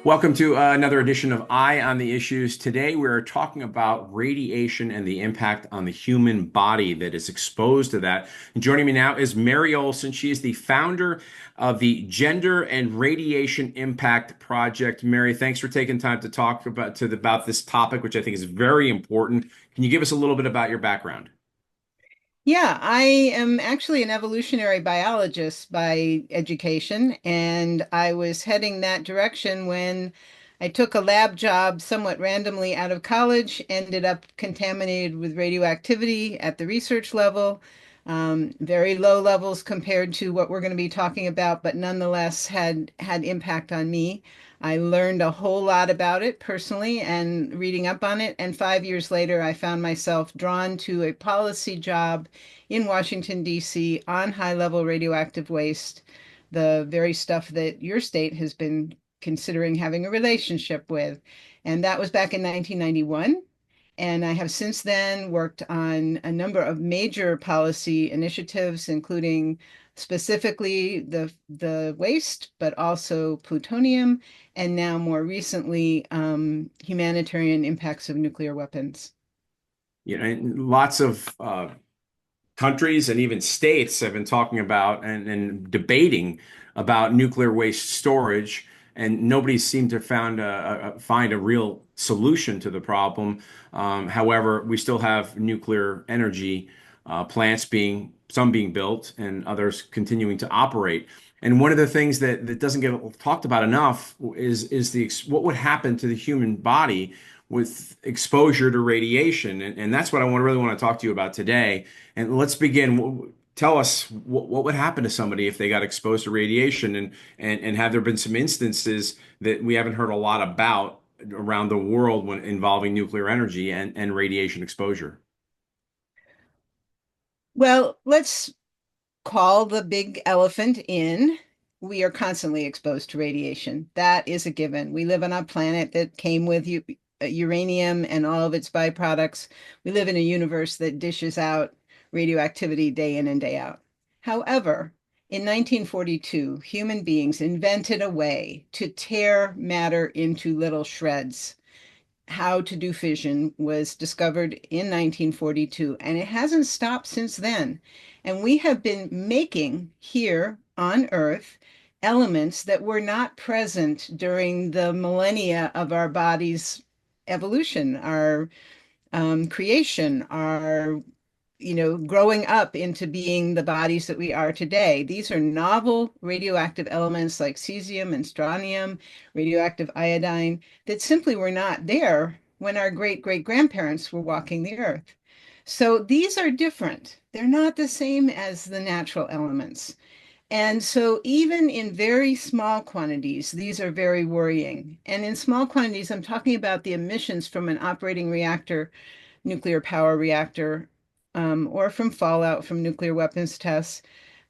Welcome to another edition of Eye on the Issues. Today, we're talking about radiation and the impact on the human body that is exposed to that. And joining me now is Mary Olson. She is the founder of the Gender and Radiation Impact Project. Mary, thanks for taking time to talk about this topic, which I think is very important. Can you give us a little bit about your background? Yeah, I am actually an evolutionary biologist by education, and I was heading that direction when I took a lab job somewhat randomly out of college, ended up contaminated with radioactivity at the research level, very low levels compared to what we're going to be talking about, but nonetheless had impact on me. I learned a whole lot about it personally and reading up on it. And 5 years later, I found myself drawn to a policy job in Washington, D.C. on high-level radioactive waste, the very stuff that your state has been considering having a relationship with. And that was back in 1991. And I have since then worked on a number of major policy initiatives, including specifically the waste, but also plutonium, and now more recently, humanitarian impacts of nuclear weapons. And lots of countries and even states have been talking about and debating about nuclear waste storage, and nobody seemed to find a real solution to the problem. However, we still have nuclear energy plants being built and others continuing to operate. And one of the things that doesn't get talked about enough is what would happen to the human body with exposure to radiation. And that's what I really want to talk to you about today. And let's begin. Tell us what would happen to somebody if they got exposed to radiation, and have there been some instances that we haven't heard a lot about around the world when involving nuclear energy and radiation exposure? Well, let's call the big elephant in. We are constantly exposed to radiation. That is a given. We live on a planet that came with uranium and all of its byproducts. We live in a universe that dishes out radioactivity day in and day out. However, in 1942, human beings invented a way to tear matter into little shreds. How to do fission was discovered in 1942, and it hasn't stopped since then. And we have been making here on Earth elements that were not present during the millennia of our body's evolution, our creation, our growing up into being the bodies that we are today. These are novel radioactive elements like cesium and strontium, radioactive iodine, that simply were not there when our great-great-grandparents were walking the earth. So these are different. They're not the same as the natural elements. And so even in very small quantities, these are very worrying. And in small quantities, I'm talking about the emissions from an operating reactor, nuclear power reactor, or from fallout from nuclear weapons tests,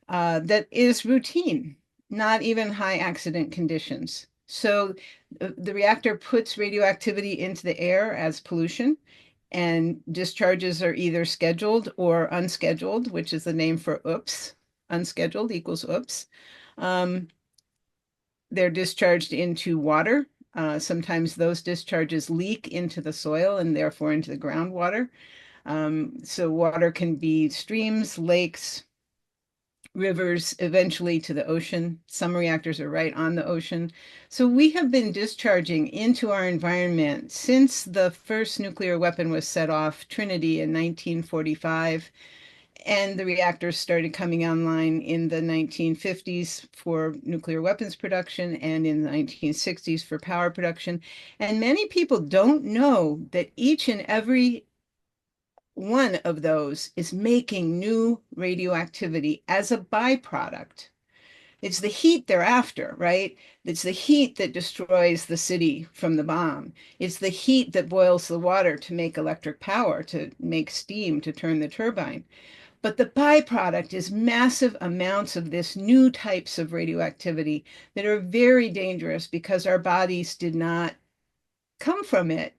that is routine, not even high accident conditions. So the reactor puts radioactivity into the air as pollution, and discharges are either scheduled or unscheduled, which is the name for oops. Unscheduled equals oops. Um, they're discharged into water. Sometimes those discharges leak into the soil and therefore into the groundwater. So water can be streams, lakes, rivers, eventually to the ocean. Some reactors are right on the ocean. So we have been discharging into our environment since the first nuclear weapon was set off, Trinity, in 1945. And the reactors started coming online in the 1950s for nuclear weapons production and in the 1960s for power production. And many people don't know that each and every one of those is making new radioactivity as a byproduct. It's the heat they're after, right? It's the heat that destroys the city from the bomb. It's the heat that boils the water to make electric power, to make steam, to turn the turbine. But the byproduct is massive amounts of this new types of radioactivity that are very dangerous because our bodies did not come from it.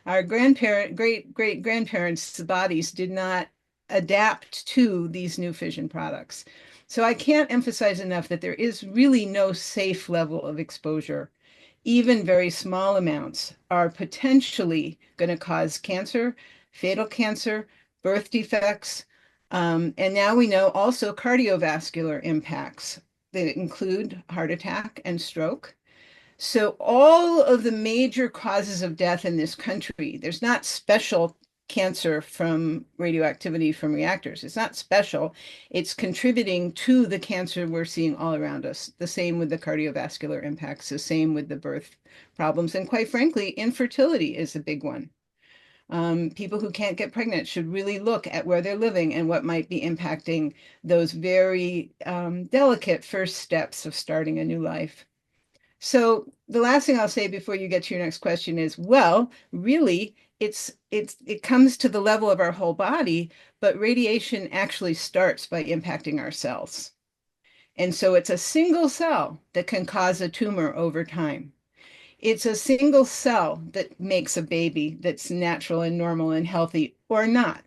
Our great grandparents' bodies did not adapt to these new fission products. So I can't emphasize enough that there is really no safe level of exposure. Even very small amounts are potentially going to cause cancer, fatal cancer, birth defects, and now we know also cardiovascular impacts that include heart attack and stroke. So all of the major causes of death in this country, there's not special cancer from radioactivity from reactors. It's not special. It's contributing to the cancer we're seeing all around us. The same with the cardiovascular impacts, the same with the birth problems. And quite frankly, infertility is a big one. People who can't get pregnant should really look at where they're living and what might be impacting those very delicate first steps of starting a new life. So the last thing I'll say before you get to your next question is, well, really, it comes to the level of our whole body, but radiation actually starts by impacting our cells. And so it's a single cell that can cause a tumor over time. It's a single cell that makes a baby that's natural and normal and healthy or not.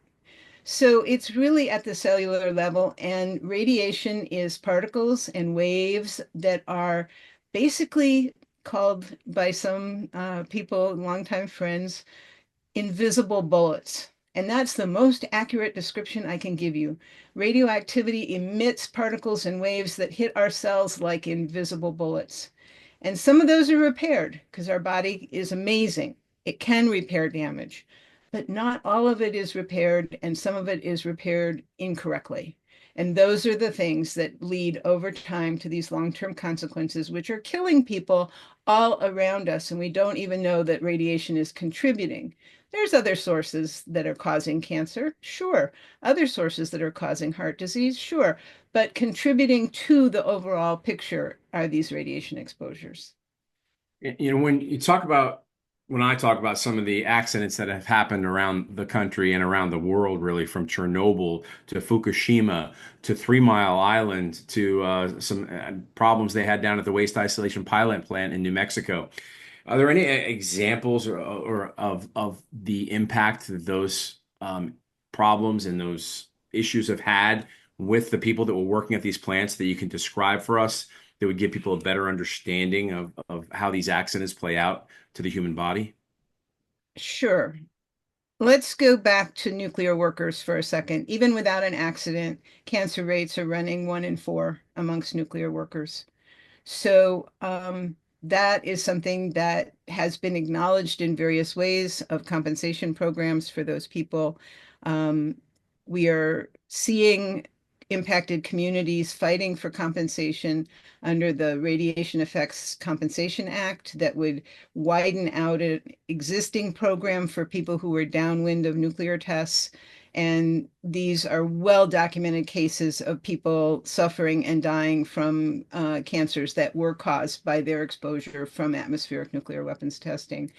So it's really at the cellular level, and radiation is particles and waves that are basically called by some people, longtime friends, invisible bullets. And that's the most accurate description I can give you. Radioactivity emits particles and waves that hit our cells like invisible bullets. And some of those are repaired because our body is amazing. It can repair damage, but not all of it is repaired, and some of it is repaired incorrectly. And those are the things that lead over time to these long-term consequences, which are killing people all around us. And we don't even know that radiation is contributing. There's other sources that are causing cancer, sure. Other sources that are causing heart disease, sure. But contributing to the overall picture are these radiation exposures. When you talk about, when I talk about some of the accidents that have happened around the country and around the world, really from Chernobyl to Fukushima to 3 Mile Island to some problems they had down at the waste isolation pilot plant in New Mexico. Are there any examples or of the impact that those problems and those issues have had with the people that were working at these plants that you can describe for us that would give people a better understanding of how these accidents play out to the human body? Sure. Let's go back to nuclear workers for a second. Even without an accident, cancer rates are running 1 in 4 amongst nuclear workers. So that is something that has been acknowledged in various ways of compensation programs for those people. Um, we are seeing impacted communities fighting for compensation under the Radiation Effects Compensation Act that would widen out an existing program for people who were downwind of nuclear tests. And these are well-documented cases of people suffering and dying from cancers that were caused by their exposure from atmospheric nuclear weapons testing.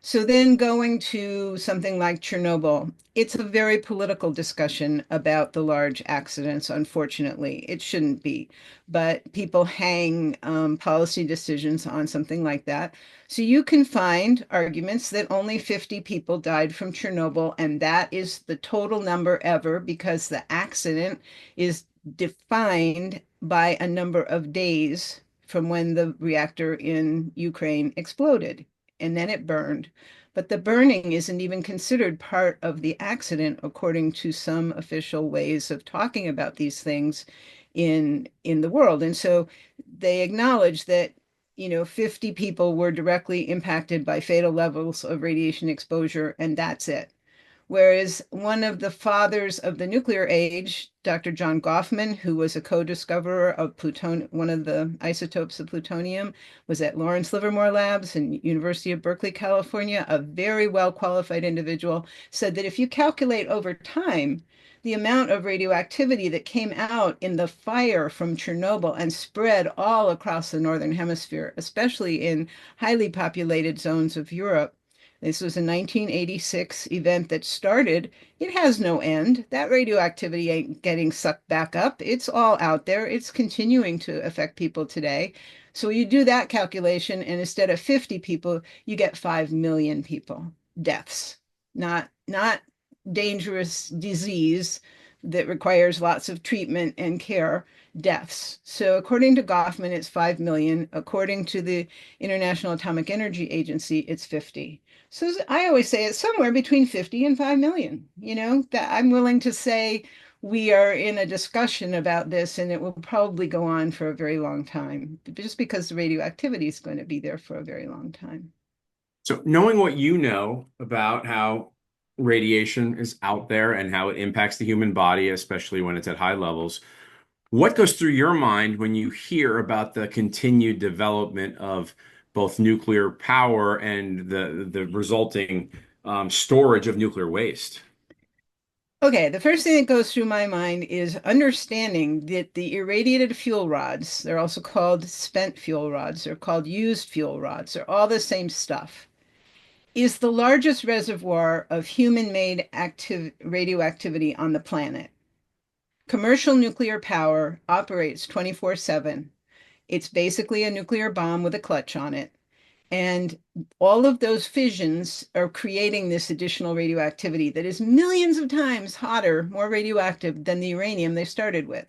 So then going to something like Chernobyl, it's a very political discussion about the large accidents, unfortunately. It shouldn't be, but people hang policy decisions on something like that. So you can find arguments that only 50 people died from Chernobyl, and that is the total number ever because the accident is defined by a number of days from when the reactor in Ukraine exploded and then it burned. But the burning isn't even considered part of the accident, according to some official ways of talking about these things in the world. And so they acknowledge that 50 people were directly impacted by fatal levels of radiation exposure, and that's it. Whereas one of the fathers of the nuclear age, Dr. John Goffman, who was a co-discoverer of plutonium, one of the isotopes of plutonium, was at Lawrence Livermore Labs and University of Berkeley, California, a very well-qualified individual, said that if you calculate over time, the amount of radioactivity that came out in the fire from Chernobyl and spread all across the Northern Hemisphere, especially in highly populated zones of Europe, this was a 1986 event that started. It has no end. That radioactivity ain't getting sucked back up. It's all out there. It's continuing to affect people today. So you do that calculation, and instead of 50 people, you get 5 million people. deaths, not dangerous disease that requires lots of treatment and care, deaths. So according to Goffman, it's 5 million. According to the International Atomic Energy Agency, it's 50. So I always say it's somewhere between 50 and 5 million. That I'm willing to say we are in a discussion about this, and it will probably go on for a very long time, just because the radioactivity is going to be there for a very long time. So, knowing what you know about how radiation is out there and how it impacts the human body, especially when it's at high levels, what goes through your mind when you hear about the continued development of both nuclear power and the resulting storage of nuclear waste? Okay, the first thing that goes through my mind is understanding that the irradiated fuel rods, they're also called spent fuel rods, they're called used fuel rods, they're all the same stuff, is the largest reservoir of human-made radioactivity on the planet. Commercial nuclear power operates 24/7. It's basically a nuclear bomb with a clutch on it. And all of those fissions are creating this additional radioactivity that is millions of times hotter, more radioactive than the uranium they started with.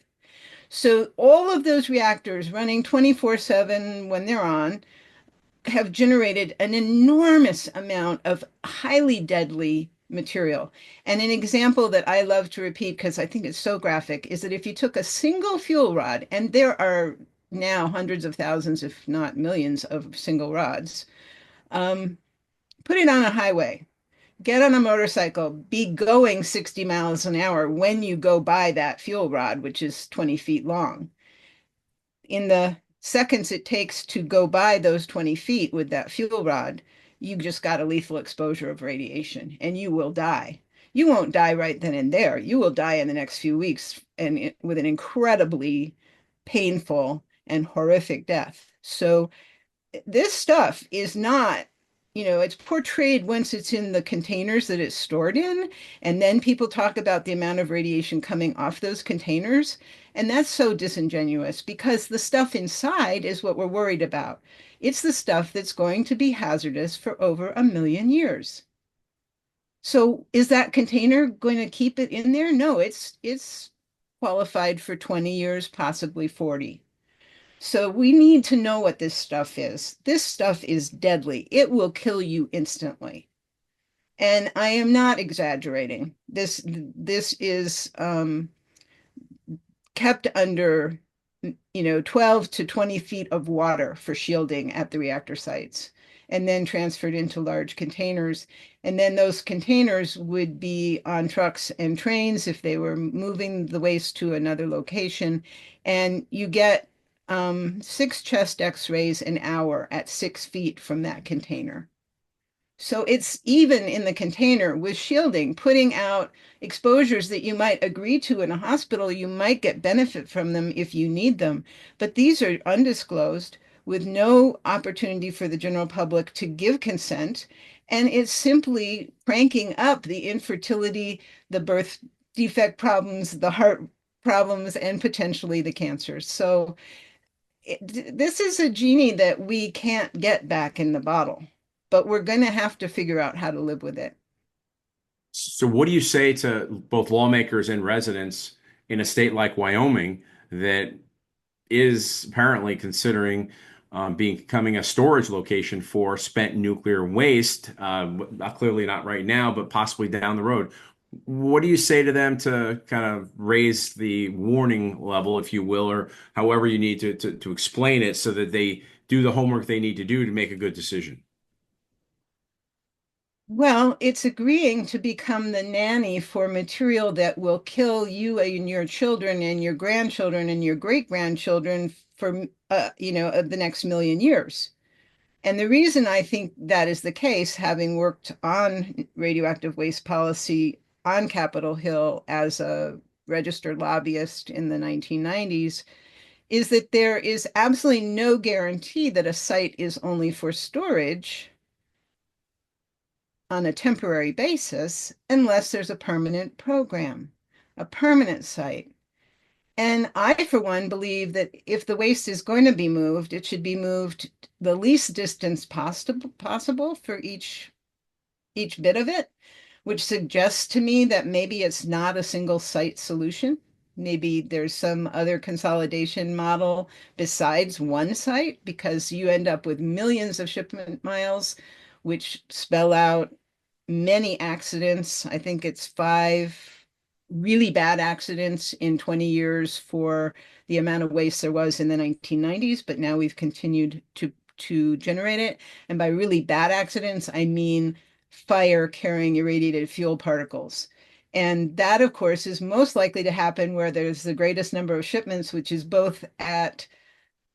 So all of those reactors running 24/7 when they're on have generated an enormous amount of highly deadly material. And an example that I love to repeat because I think it's so graphic is that if you took a single fuel rod, and there are now hundreds of thousands, if not millions, of single rods, um, put it on a highway, get on a motorcycle, be going 60 miles an hour when you go by that fuel rod, which is 20 feet long. In the seconds it takes to go by those 20 feet with that fuel rod, you just got a lethal exposure of radiation and you will die. You won't die right then and there. You will die in the next few weeks and with an incredibly painful and horrific death. So this stuff is not, it's portrayed once it's in the containers that it's stored in, and then people talk about the amount of radiation coming off those containers. And that's so disingenuous because the stuff inside is what we're worried about. It's the stuff that's going to be hazardous for over 1 million years. So is that container going to keep it in there? No, it's qualified for 20 years, possibly 40. So we need to know what this stuff is. This stuff is deadly. It will kill you instantly. And I am not exaggerating. This is kept under 12 to 20 feet of water for shielding at the reactor sites, and then transferred into large containers. And then those containers would be on trucks and trains if they were moving the waste to another location. And you get 6 chest x-rays an hour at 6 feet from that container. So it's even in the container with shielding, putting out exposures that you might agree to in a hospital. You might get benefit from them if you need them, but these are undisclosed with no opportunity for the general public to give consent. And it's simply cranking up the infertility, the birth defect problems, the heart problems, and potentially the cancers. So this is a genie that we can't get back in the bottle, but we're going to have to figure out how to live with it. So, what do you say to both lawmakers and residents in a state like Wyoming that is apparently considering becoming a storage location for spent nuclear waste? Clearly not right now, but possibly down the road. What do you say to them to kind of raise the warning level, if you will, or however you need to explain it so that they do the homework they need to do to make a good decision? Well, it's agreeing to become the nanny for material that will kill you and your children and your grandchildren and your great-grandchildren for, the next 1 million years. And the reason I think that is the case, having worked on radioactive waste policy on Capitol Hill as a registered lobbyist in the 1990s, is that there is absolutely no guarantee that a site is only for storage on a temporary basis unless there's a permanent program, a permanent site. And I, for one, believe that if the waste is going to be moved, it should be moved the least distance possible for each each bit of it, which suggests to me that maybe it's not a single site solution. Maybe there's some other consolidation model besides one site because you end up with millions of shipment miles, which spell out many accidents. I think it's five really bad accidents in 20 years for the amount of waste there was in the 1990s, but now we've continued to generate it. And by really bad accidents, I mean fire carrying irradiated fuel particles. And that, of course, is most likely to happen where there's the greatest number of shipments, which is both at,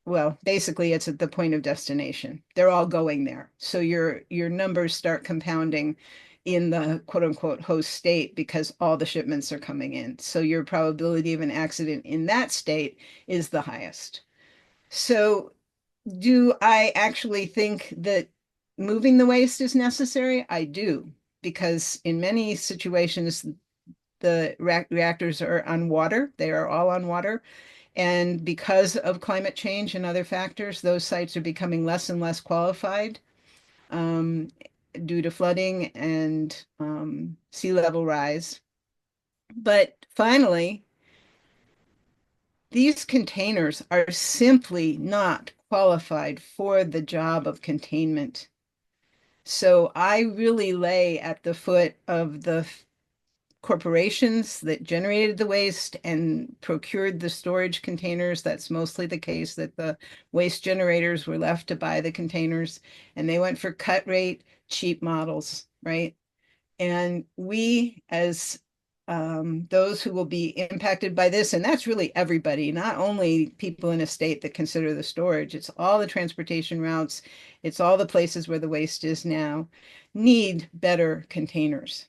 well, basically it's at the point of destination. They're all going there. So your numbers start compounding in the quote unquote host state because all the shipments are coming in. So your probability of an accident in that state is the highest. So do I actually think that moving the waste is necessary? I do, because in many situations, the reactors are on water. They are all on water. And because of climate change and other factors, those sites are becoming less and less qualified um, due to flooding and sea level rise. But finally, these containers are simply not qualified for the job of containment. So I really lay at the foot of the corporations that generated the waste and procured the storage containers. That's mostly the case, that the waste generators were left to buy the containers and they went for cut rate, cheap models, right? And we, as those who will be impacted by this, and that's really everybody, not only people in a state that consider the storage, it's all the transportation routes, it's all the places where the waste is now, need better containers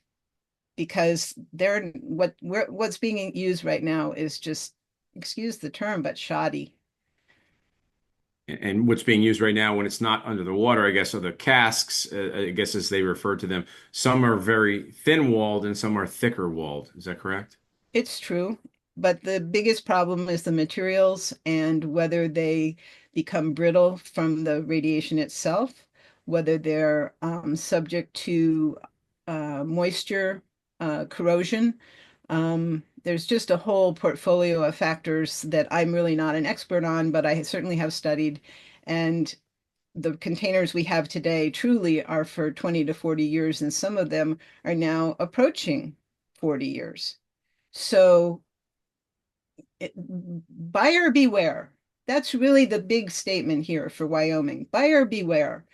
because what's being used right now is just, excuse the term, but shoddy. And what's being used right now when it's not under the water, I guess, are the casks, I guess as they refer to them. Some are very thin walled and some are thicker walled. Is that correct? It's true, but the biggest problem is the materials and whether they become brittle from the radiation itself, whether they're subject to moisture, corrosion. There's just a whole portfolio of factors that I'm really not an expert on, but I certainly have studied. And the containers we have today truly are for 20 to 40 years, and some of them are now approaching 40 years. So buyer beware. That's really the big statement here for Wyoming. Buyer beware.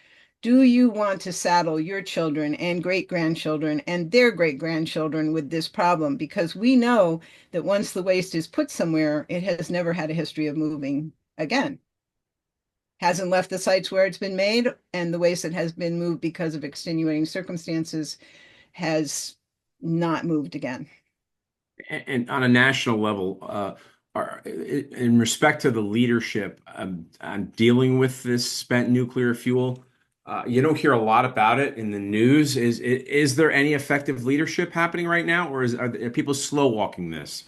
Do you want to saddle your children and great grandchildren and their great grandchildren with this problem? Because we know that once the waste is put somewhere, it has never had a history of moving again. Hasn't left the sites where it's been made, and the waste that has been moved because of extenuating circumstances has not moved again. And on a national level, in respect to the leadership on dealing with this spent nuclear fuel, you don't hear a lot about it in the news. Is there any effective leadership happening right now, or are people slow walking this?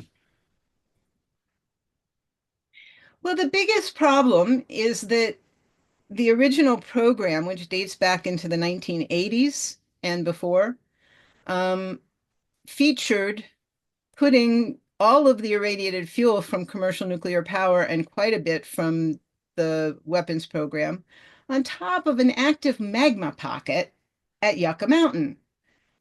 Well, the biggest problem is that the original program, which dates back into the 1980s and before, um, featured putting all of the irradiated fuel from commercial nuclear power and quite a bit from the weapons program on top of an active magma pocket at Yucca Mountain.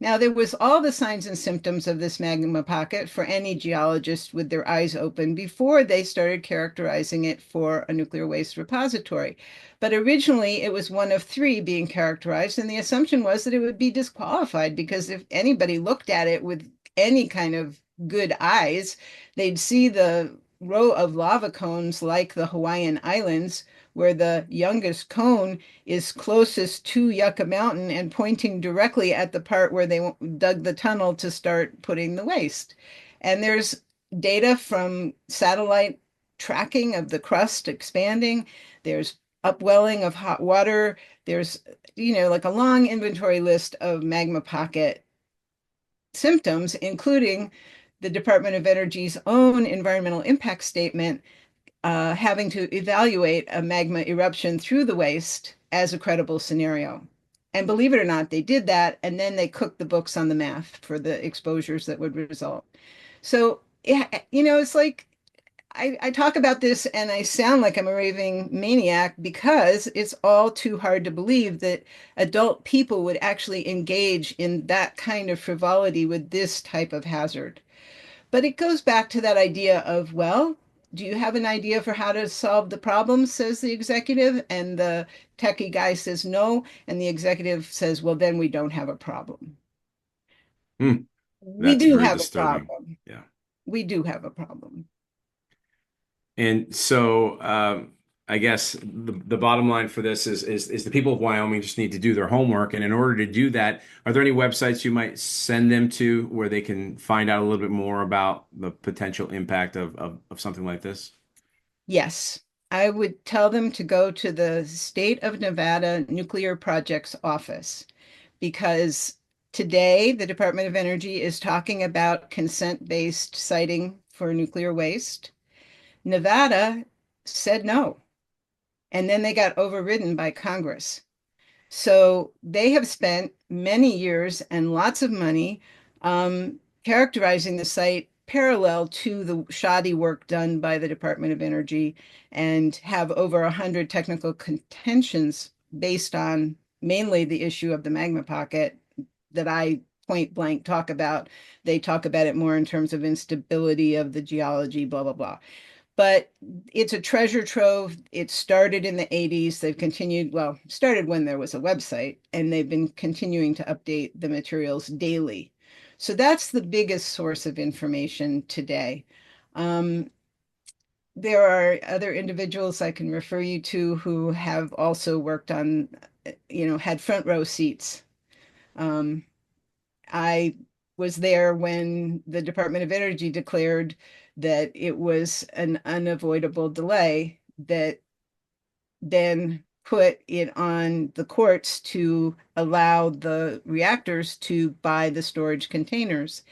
Now, there was all the signs and symptoms of this magma pocket for any geologist with their eyes open before they started characterizing it for a nuclear waste repository. But originally, it was one of three being characterized, and the assumption was that it would be disqualified because if anybody looked at it with any kind of good eyes, they'd see the row of lava cones like the Hawaiian Islands, where the youngest cone is closest to Yucca Mountain and pointing directly at the part where they dug the tunnel to start putting the waste. And there's data from satellite tracking of the crust expanding. There's upwelling of hot water. There's, like a long inventory list of magma pocket symptoms, including the Department of Energy's own environmental impact statement having to evaluate a magma eruption through the waste as a credible scenario. And believe it or not, they did that, and then they cooked the books on the math for the exposures that would result. So, yeah, it's like I talk about this and I sound like I'm a raving maniac because it's all too hard to believe that adult people would actually engage in that kind of frivolity with this type of hazard. But it goes back to that idea of, well, do you have an idea for how to solve the problem? Says the executive. And the techie guy says no. And the executive says, well, then we don't have a problem. Hmm. We That's do very have a disturbing. problem. Yeah. We do have a problem. And so, I guess the bottom line for this is the people of Wyoming just need to do their homework. And in order to do that, are there any websites you might send them to where they can find out a little bit more about the potential impact of something like this? Yes, I would tell them to go to the State of Nevada Nuclear Projects Office because today the Department of Energy is talking about consent-based siting for nuclear waste. Nevada said no, and then they got overridden by Congress. So they have spent many years and lots of money characterizing the site parallel to the shoddy work done by the Department of Energy and have over 100 technical contentions based on mainly the issue of the magma pocket that I point blank talk about. They talk about it more in terms of instability of the geology, blah, blah, blah. But it's a treasure trove. It started in the 80s. They've continued, well, started when there was a website, and they've been continuing to update the materials daily. So that's the biggest source of information today. Um, there are other individuals I can refer you to who have also worked on, had front row seats. Um, I was there when the Department of Energy declared that it was an unavoidable delay that then put it on the courts to allow the reactors to buy the storage containers.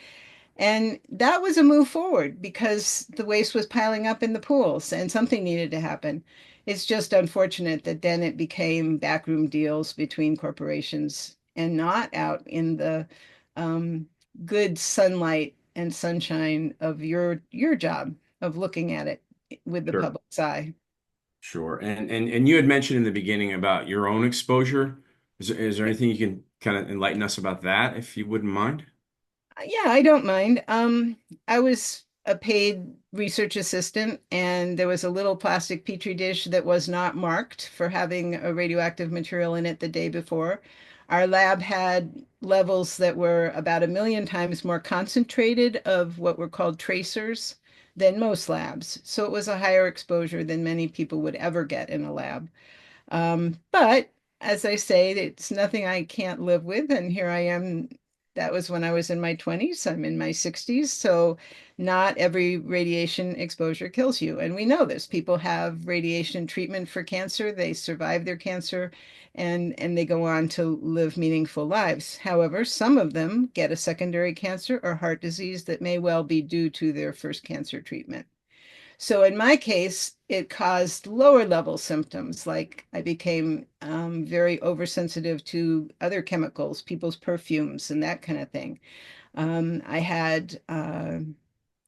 And that was a move forward because the waste was piling up in the pools and something needed to happen. It's just unfortunate that then it became backroom deals between corporations and not out in the um, good sunlight and sunshine of your job of looking at it with the Sure. public's eye. Sure. And you had mentioned in the beginning about your own exposure. Is there anything you can kind of enlighten us about that, if you wouldn't mind? Yeah, I don't mind. I was a paid research assistant, and there was a little plastic petri dish that was not marked for having a radioactive material in it the day before. Our lab had levels that were about 1 million times more concentrated of what were called tracers than most labs. So it was a higher exposure than many people would ever get in a lab. But as I say, it's nothing I can't live with. And here I am. That was when I was in my 20s. I'm in my 60s. So not every radiation exposure kills you. And we know this. People have radiation treatment for cancer. They survive their cancer and they go on to live meaningful lives. However, some of them get a secondary cancer or heart disease that may well be due to their first cancer treatment. So in my case, it caused lower level symptoms, like I became very oversensitive to other chemicals, people's perfumes, and that kind of thing. I had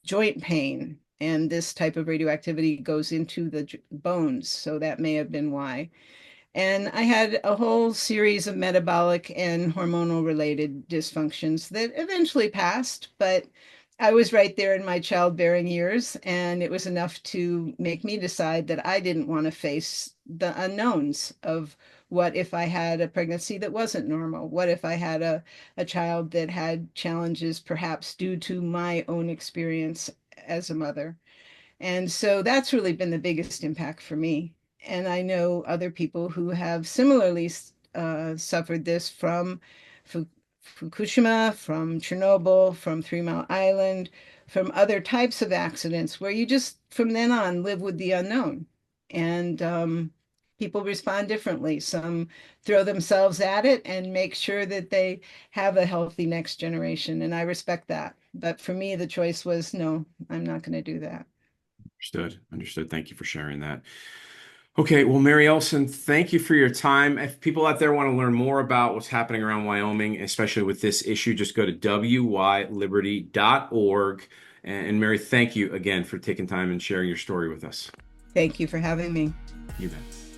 joint pain, and this type of radioactivity goes into the bones, so that may have been why. And I had a whole series of metabolic and hormonal related dysfunctions that eventually passed, but I was right there in my childbearing years, and it was enough to make me decide that I didn't want to face the unknowns of what if I had a pregnancy that wasn't normal? What if I had a child that had challenges perhaps due to my own experience as a mother? And so that's really been the biggest impact for me. And I know other people who have similarly suffered this from Fukushima, from Chernobyl, from Three Mile Island, from other types of accidents where you just from then on live with the unknown. And people respond differently. Some throw themselves at it and make sure that they have a healthy next generation. And I respect that. But for me, the choice was no, I'm not going to do that. Understood. Understood. Thank you for sharing that. Okay, well, Mary Olson, thank you for your time. If people out there want to learn more about what's happening around Wyoming, especially with this issue, just go to wyliberty.org. And Mary, thank you again for taking time and sharing your story with us. Thank you for having me. You bet.